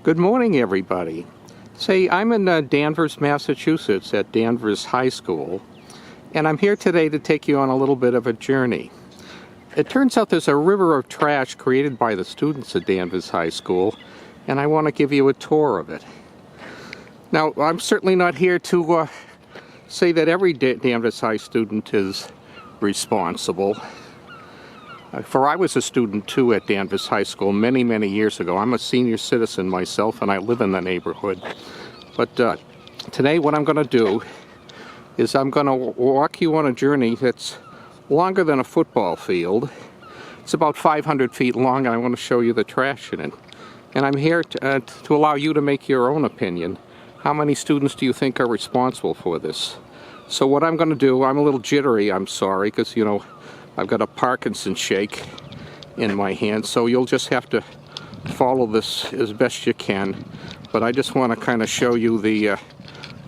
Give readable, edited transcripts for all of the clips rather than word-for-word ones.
Good morning, everybody. Say, I'm in Danvers, Massachusetts at Danvers High School, and I'm here today to take you on a little bit of a journey. It turns out there's a river of trash created by the students at Danvers High School, and I want to give you a tour of it. Now, I'm certainly not here to say that every Danvers High student is responsible. For I was a student too at Danvers High School many, many years ago. I'm a senior citizen myself and I live in the neighborhood. But today what I'm going to do is I'm going to walk you on a journey that's longer than a football field. It's about 500 feet long and I want to show you the trash in it. And I'm here to allow you to make your own opinion. How many students do you think are responsible for this? So what I'm going to do, I'm a little jittery, I'm sorry, because you know, I've got a Parkinson's shake in my hand, so you'll just have to follow this as best you can. But I just want to kind of show you the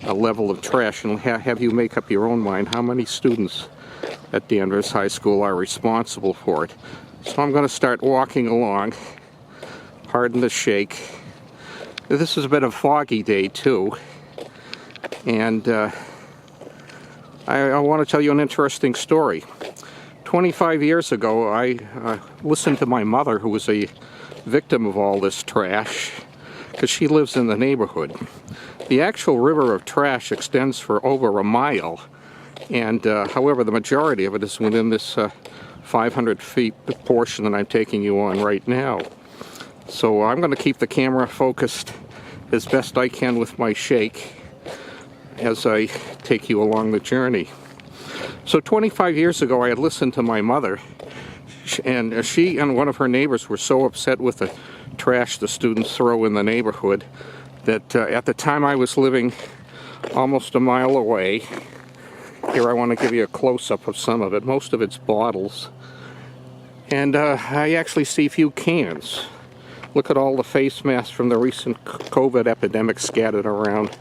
level of trash and have you make up your own mind how many students at Danvers High School are responsible for it. So I'm going to start walking along. Pardon the shake. This is a bit of a foggy day too, and I want to tell you an interesting story. 25 years ago, I listened to my mother, who was a victim of all this trash, because she lives in the neighborhood. The actual river of trash extends for over a mile, and however, the majority of it is within this 500 feet portion that I'm taking you on right now. So I'm going to keep the camera focused as best I can with my shake as I take you along the journey. So 25 years ago, I had listened to my mother, and she and one of her neighbors were so upset with the trash the students throw in the neighborhood that at the time I was living almost a mile away. Here I want to give you a close-up of some of it. Most of it's bottles. And I actually see a few cans. Look at all the face masks from the recent COVID epidemic scattered around.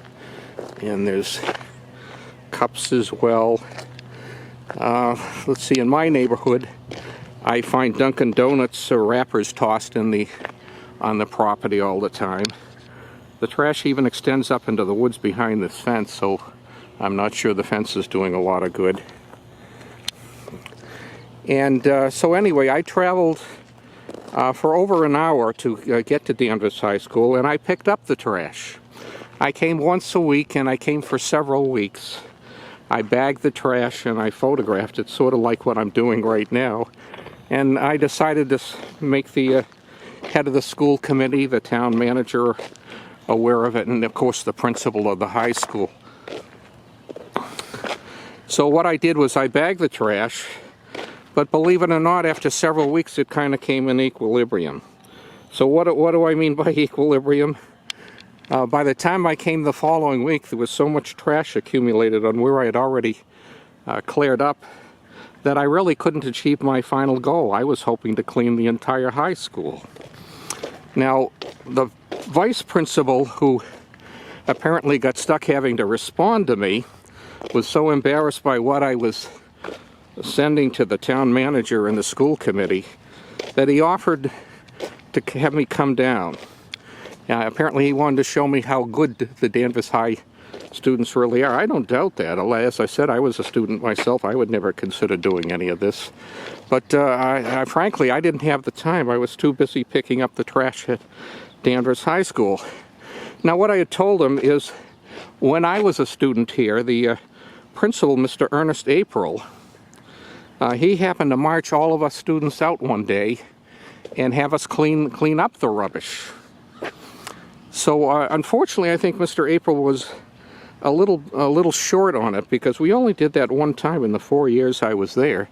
And there's cups as well. Let's see, in my neighborhood, I find Dunkin donuts or wrappers tossed on the property all the time. The trash even extends up into the woods behind this fence, so I'm not sure the fence is doing a lot of good. And so anyway, I traveled for over an hour to get to Danvers High School, and I picked up the trash. I came once a week, and I came for several weeks. I bagged the trash and I photographed it, sort of like what I'm doing right now. And I decided to make the head of the school committee, the town manager, aware of it, and of course the principal of the high school. So what I did was I bagged the trash, but believe it or not, after several weeks it kind of came in equilibrium. So what do I mean by equilibrium? By the time I came the following week, there was so much trash accumulated on where I had already cleared up that I really couldn't achieve my final goal. I was hoping to clean the entire high school. Now, the vice principal, who apparently got stuck having to respond to me, was so embarrassed by what I was sending to the town manager and the school committee that he offered to have me come down. Apparently he wanted to show me how good the Danvers High students really are. I don't doubt that. As I said, I was a student myself. I would never consider doing any of this. But frankly, I didn't have the time. I was too busy picking up the trash at Danvers High School. Now, what I had told him is, when I was a student here, the principal, Mr. Ernest April, he happened to march all of us students out one day and have us clean up the rubbish. So unfortunately, I think Mr. April was a little short on it, because we only did that one time in the 4 years I was there.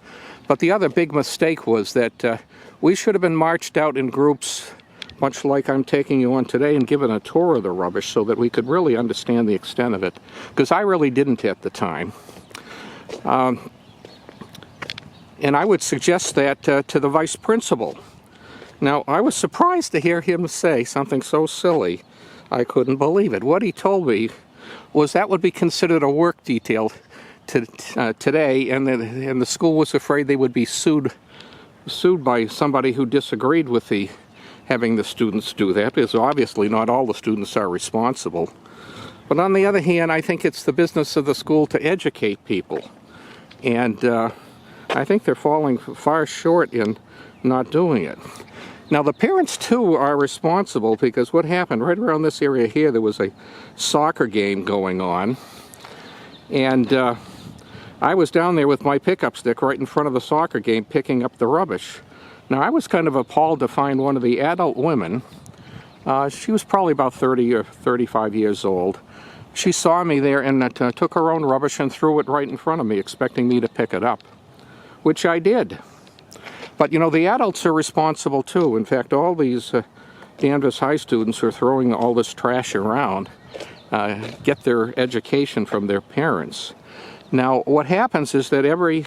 But the other big mistake was that we should have been marched out in groups, much like I'm taking you on today, and given a tour of the rubbish so that we could really understand the extent of it, because I really didn't at the time. And I would suggest that to the vice principal. Now, I was surprised to hear him say something so silly. I couldn't believe it. What he told me was that would be considered a work detail today, and the school was afraid they would be sued by somebody who disagreed with having the students do that, because obviously not all the students are responsible. But on the other hand, I think it's the business of the school to educate people. And I think they're falling far short in not doing it. Now the parents too are responsible, because what happened right around this area here, there was a soccer game going on, and I was down there with my pickup stick right in front of the soccer game picking up the rubbish. Now I was kind of appalled to find one of the adult women, she was probably about 30 or 35 years old. She saw me there and took her own rubbish and threw it right in front of me, expecting me to pick it up, which I did. But you know, the adults are responsible too. In fact, all these Danvers High students who are throwing all this trash around get their education from their parents. Now, what happens is that every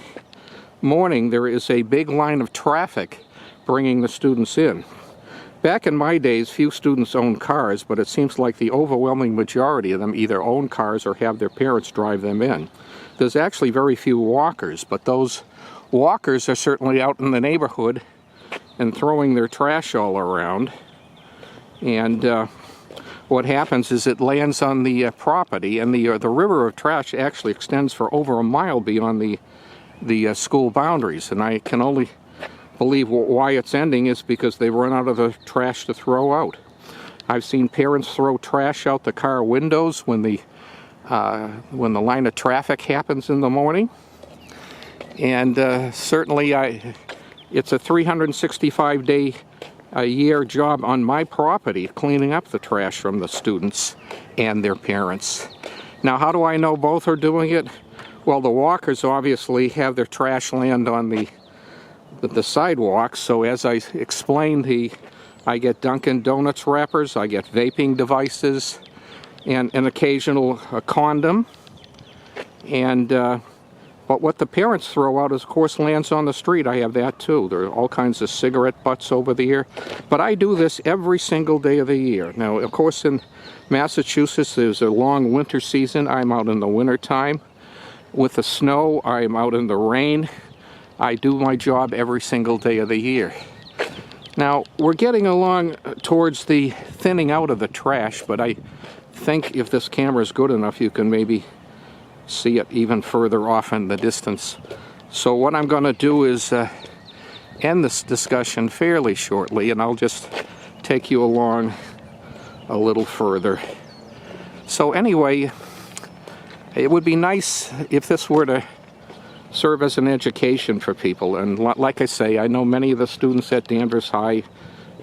morning there is a big line of traffic bringing the students in. Back in my days, few students owned cars, but it seems like the overwhelming majority of them either own cars or have their parents drive them in. There's actually very few walkers, but those walkers are certainly out in the neighborhood and throwing their trash all around. And what happens is it lands on the property, and the river of trash actually extends for over a mile beyond the school boundaries. And I can only believe why it's ending is because they've run out of the trash to throw out. I've seen parents throw trash out the car windows when the line of traffic happens in the morning. And certainly it's a 365-day a year job on my property cleaning up the trash from the students and their parents. Now, how do I know both are doing it? Well, the walkers obviously have their trash land on the sidewalks, so as I explained, I get Dunkin Donuts wrappers, I get vaping devices, and an occasional condom. And but what the parents throw out, of course, lands on the street. I have that too. There are all kinds of cigarette butts over there. But I do this every single day of the year. Now, of course, in Massachusetts, there's a long winter season. I'm out in the winter time. With the snow, I'm out in the rain. I do my job every single day of the year. Now, we're getting along towards the thinning out of the trash, but I think if this camera is good enough, you can maybe see it even further off in the distance. So what I'm going to do is end this discussion fairly shortly, and I'll just take you along a little further. So anyway, it would be nice if this were to serve as an education for people. And like I say, I know many of the students at Danvers High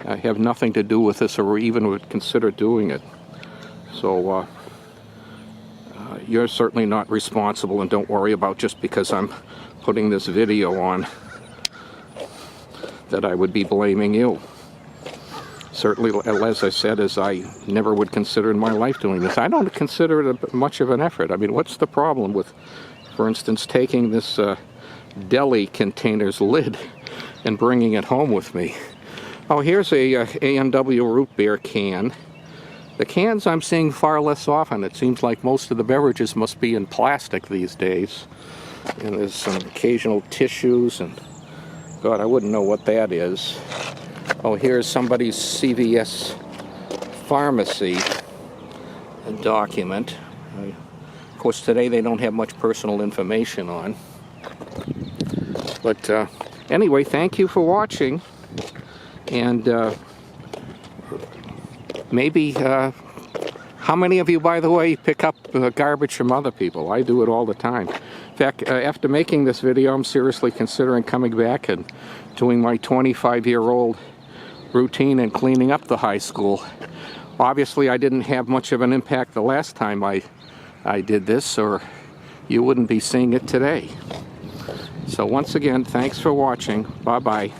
have nothing to do with this or even would consider doing it. So you're certainly not responsible, and don't worry about just because I'm putting this video on that I would be blaming you. Certainly, as I said, as I never would consider in my life doing this. I don't consider it much of an effort. I mean, what's the problem with, for instance, taking this deli container's lid and bringing it home with me? Oh, here's a A&W root beer can. The cans I'm seeing far less often. It seems like most of the beverages must be in plastic these days. And there's some occasional tissues, and God, I wouldn't know what that is. Oh, here's somebody's CVS pharmacy document. Of course, today they don't have much personal information on. But anyway, thank you for watching. And maybe, how many of you, by the way, pick up garbage from other people? I do it all the time. In fact, after making this video, I'm seriously considering coming back and doing my 25-year-old routine and cleaning up the high school. Obviously, I didn't have much of an impact the last time I did this, or you wouldn't be seeing it today. So once again, thanks for watching. Bye-bye.